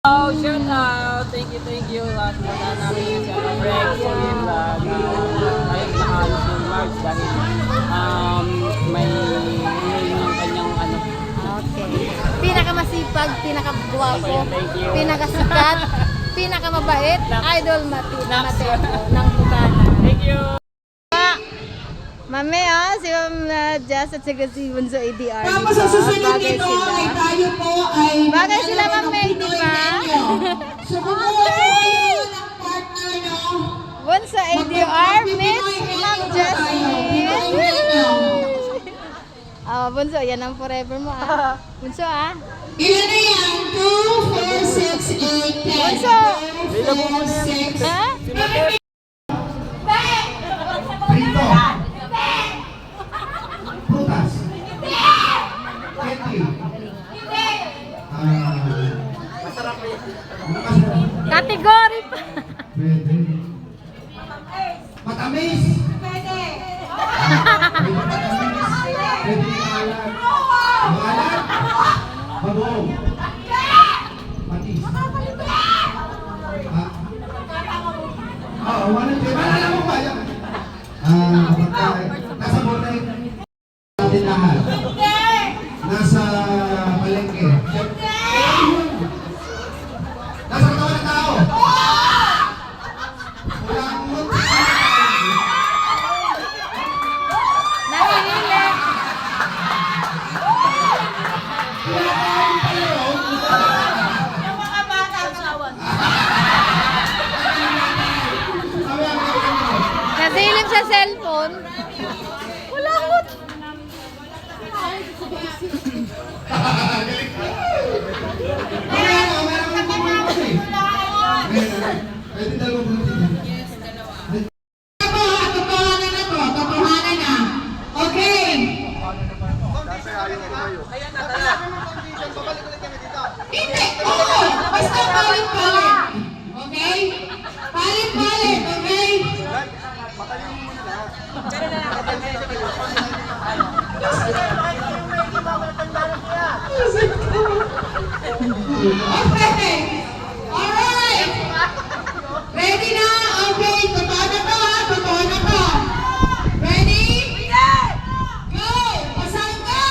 Oh, shout out! Thank you. Lahat na namin si Rex, Solid Vlog. Ayun na halos yung March dahil may yung kanyang ano. Okay. Pinakamasipag, pinakagwapo, Thank you. pinakasikat, pinakamabait, Idol Mateo ng Bugana. Thank you! Mami, si Ma'am Jazz at saka si Bunso ADR. Tapos diba? sa susunod Bagay nito sila. ay tayo po ay Bagay sila, magdadala Ma'am ng Meg, Pinoy diba? menu. So kumuha po kayo ng partner, no? Bunso ADR, Miss Ma'am Jasmine. Bunso, yan ang forever mo Bunso Ilan na yan? 2, 4, 6, 8, 10. Bunso! 6. Ha? Prito. Prutas. Candy. Masarap. Category pa. Pwede. Matamis. Pwede matamis. Pwede maalat. Maalat. Mabuo. Patis. Oo, wala. Malala mo ba yan? Nasa Bornay. Natin lahat. Nasa palengke. Nasa katawan ng tao. Walang Nahihili. Nasilim sa cellphone. Wala ko. Pwede dalawang bulletin. Totohanan na to. Totohanan na. Okay. Hindi. Oo. Basta palit-palit. Okay? Palit-palit. Okay? Okay. Alright. Ready na? Okay. Totoo na to ha. Totoo na to. Ready? Go! Pasang ka!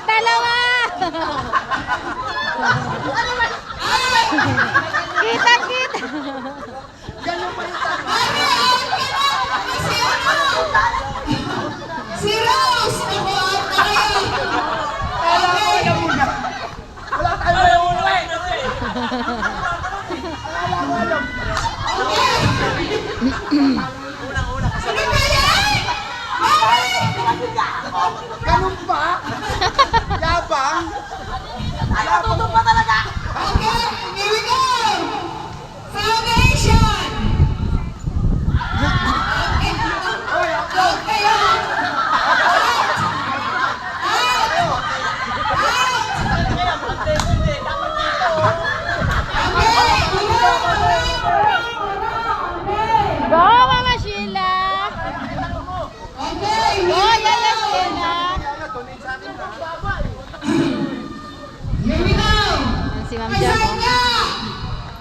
Dalawa. Kita. Si Rose! Ako out na kayo! Ganun ba? Yabang? Okay, here we go! Foundation! Okay, Go, Mama Sheila. okay, Go, Yaya Sheila. here we go! Si Ma'am Jam. Pasangga!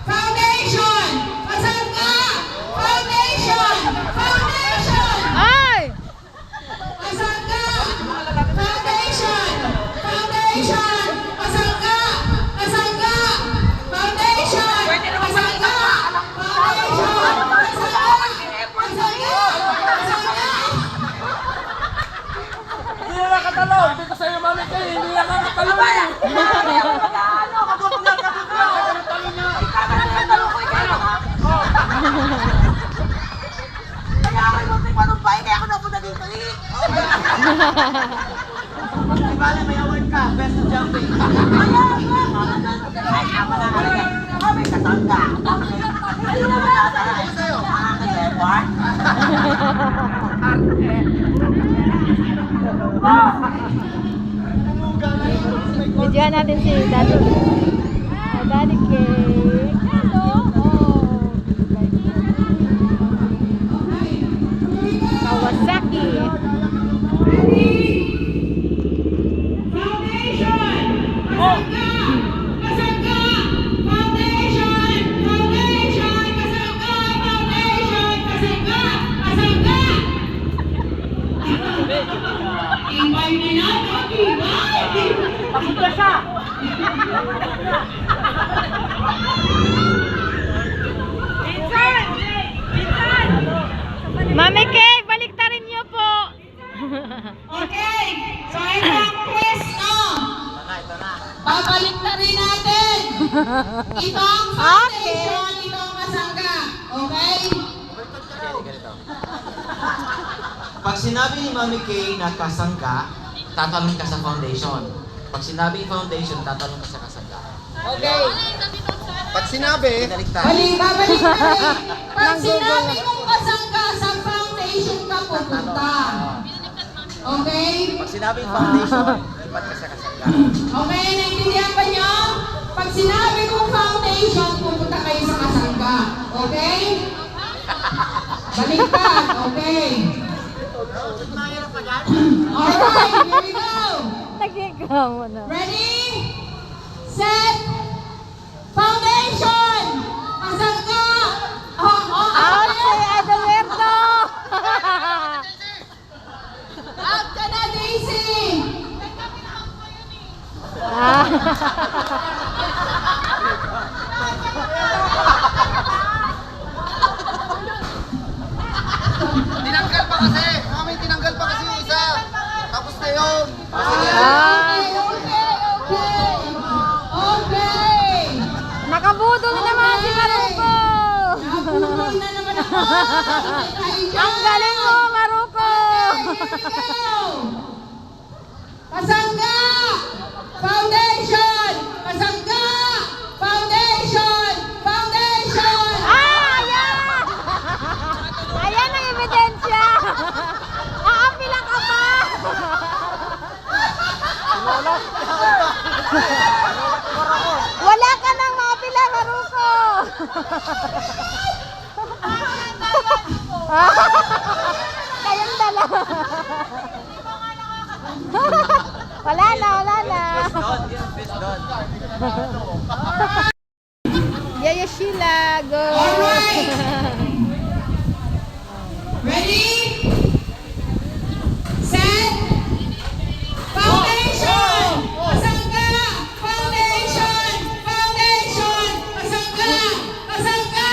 Foundation! Pasangga! Foundation! Foundation! Ay! Pasangga! Foundation! Foundation! Pasangga! Pasangga! Foundation! Pasangga! Foundation! Pasangga! Pasangga! Hindi na nakatalon! Dito sa'yo, mami kayo, hindi na nakatalon! Kaya ako yung muntik manumpay, kaya ako napunta dito eh. Di bale, may award ka, best of jumping. Ay, ako na talaga. May katanda. Ano naman nasa na? Ano sa'yo? Nakaka-depart. Videohan natin si Daddy. Daddy Cake. Hello. Kawasaki. Foundation! Itong foundation, itong kasangga. Okay? Pag sinabi ni Mami Kay na kasangga, tatalon ka sa foundation. Pag sinabi foundation, tatalon ka sa kasangga. Okay. Pag sinabi, Baliktad. Babalik kami. Pag sinabi kong kasangga, sa foundation ka pupunta. Okay? Pag sinabi foundation, lipat ka sa kasangga. Okay, naintindihan ba niyo? Pag sinabi kong foundation, pupunta kayo sa kasangga. Okay? Baliktad. Okay. Alright, here we go. Nagigamo na. Ready? Set. Foundation. Kasangga. Out si Adalberto! Out ka na, Daisy. tinanggal pa kasi. Mami, tinanggal pa kasi yung isa. Tapos na yun. Okay. Nakabudol na naman si Maruko! Nabulol na naman ako. Ang galing mo, Maruko! Kasangga! Foundation! Kasangga! Foundation! Foundation! Ayan! Ayan ang ebidensya! Aapila ka pa! Wala ka nang maapila, Maruko! Kayong dalawa. Wala na, wala na. Yaya Sheila, go! Alright! Ready? Set! Foundation! Kasangga! Foundation! Foundation! Kasangga! Kasangga!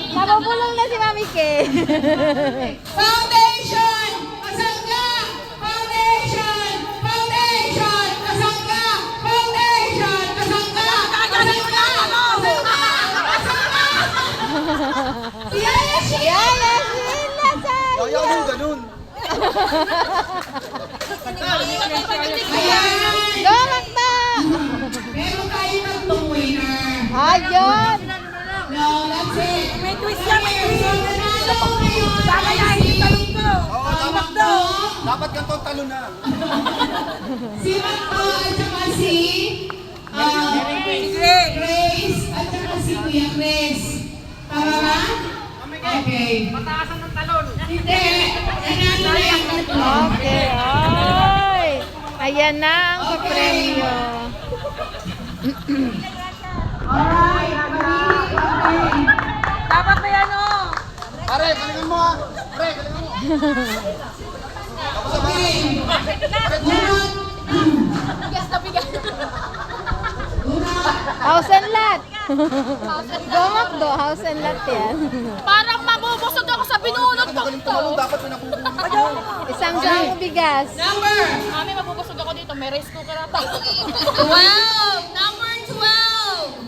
Nabubulong na si Mami Kay. Foundation! Kasangga! Foundation! Foundation! Kasangga! Foundation! Kasangga! Kasangga! Kasangga! Yaya Sheila! Yaya Sheila, sayang! Ayaw mo ganun. Ayan! Go, Makta! Meron tayo tatlong winner. Ayun! No, that's it. May twist yan, may twist. Nanalo ngayon. Kakayahin yung talong ko. Oo, tama. Dapat ganito ang talo na. Si Makto at saka si Grace at saka si Kuya Chris. Tama ba? Okay. Pataasan ng talon. Hindi. Nanalo na yung tatlo. Okay, oy! Ayan na ang papremyo. Alright. Okay. Dapat may ano? Pare, galingan mo ha. Pare, galingan mo. Okay. Unat. House and lot. Go, Makdo. House and lot yan. Parang mabubusog ako sa binulot ko to. Dapat pinakuha. Isang saang bigas. Number. Mami, mabubusog ako dito. May rice cooker na to. 12. Number 12.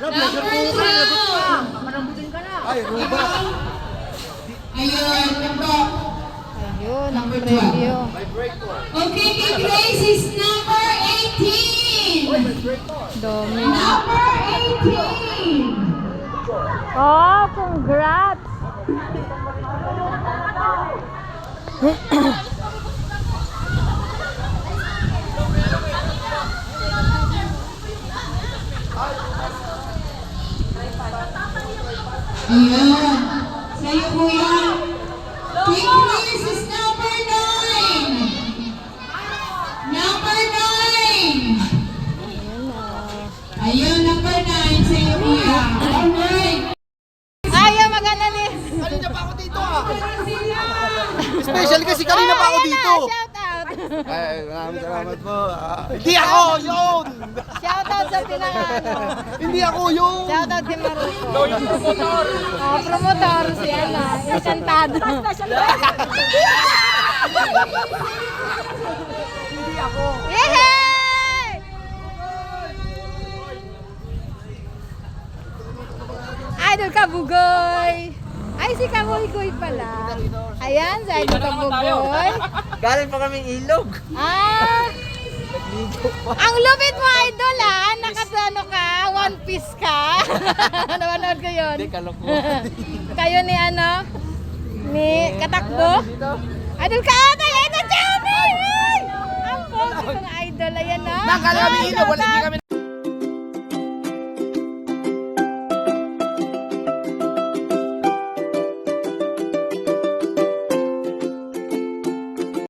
Number 12. Ay, Ruba. Ayun, ito. Ayun, ang premyo. Okay, kay Grace is number 18. Dami. Number 18. Oh, congrats! Ayun. Sa'yo po yan. Kay Grace is number 9. Number 9. Ayun, number 9. Sa'yo po yan. Alright. Ayaw magana ni. Kanina pa ako dito ah. Especially kasi kanina pa ako Ayan dito. na, shout out. Ay, maraming salamat po. Hindi ako yun! Shout out sa pinangano. Hindi ako yun! Shout out kay Maruko. Oh, promotor si Ana, encantado. Hindi ako. Yehey! Idol Kabugoy! Ay, si Kabugoy pala. Ayan, si Idol Kabugoy. Galing pa kaming ilog. Ah! Ang lupit mo, Idol, ah! Nakasano ka? One Piece ka? Napanood ko yun. Hindi, kalokohan. Kayo ni ano? Ni Katakbo? Idol ka ata! Idol Chami! Ang pogi ng Idol. Ayan na. Nakala kami ilog, wala hindi kami